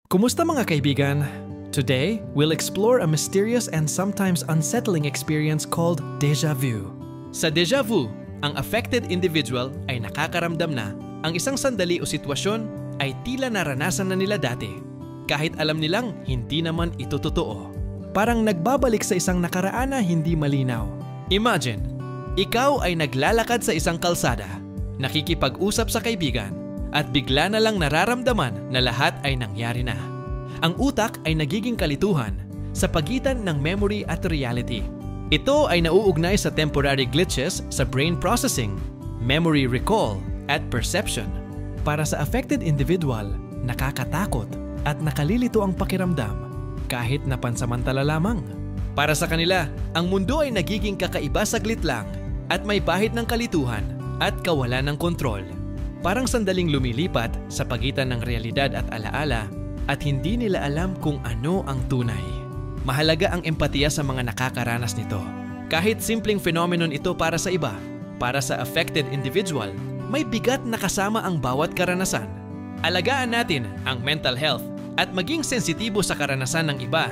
Kumusta mga kaibigan? Today, we'll explore a mysterious and sometimes unsettling experience called déjà vu. Sa déjà vu, ang affected individual ay nakakaramdam na ang isang sandali o sitwasyon ay tila naranasan na nila dati, kahit alam nilang hindi naman ito totoo. Parang nagbabalik sa isang nakaraan na hindi malinaw. Imagine, ikaw ay naglalakad sa isang kalsada, nakikipag-usap sa kaibigan, at bigla na lang nararamdaman na lahat ay nangyari na. Ang utak ay nagiging kalituhan sa pagitan ng memory at reality. Ito ay nauugnay sa temporary glitches sa brain processing, memory recall, at perception. Para sa affected individual, nakakatakot at nakalilito ang pakiramdam kahit na pansamantala lamang. Para sa kanila, ang mundo ay nagiging kakaiba saglit lang at may bahid ng kalituhan at kawalan ng kontrol. Parang sandaling lumilipat sa pagitan ng realidad at alaala at hindi nila alam kung ano ang tunay. Mahalaga ang empatiya sa mga nakakaranas nito. Kahit simpleng phenomenon ito para sa iba, para sa affected individual, may bigat na kasama ang bawat karanasan. Alagaan natin ang mental health at maging sensitibo sa karanasan ng iba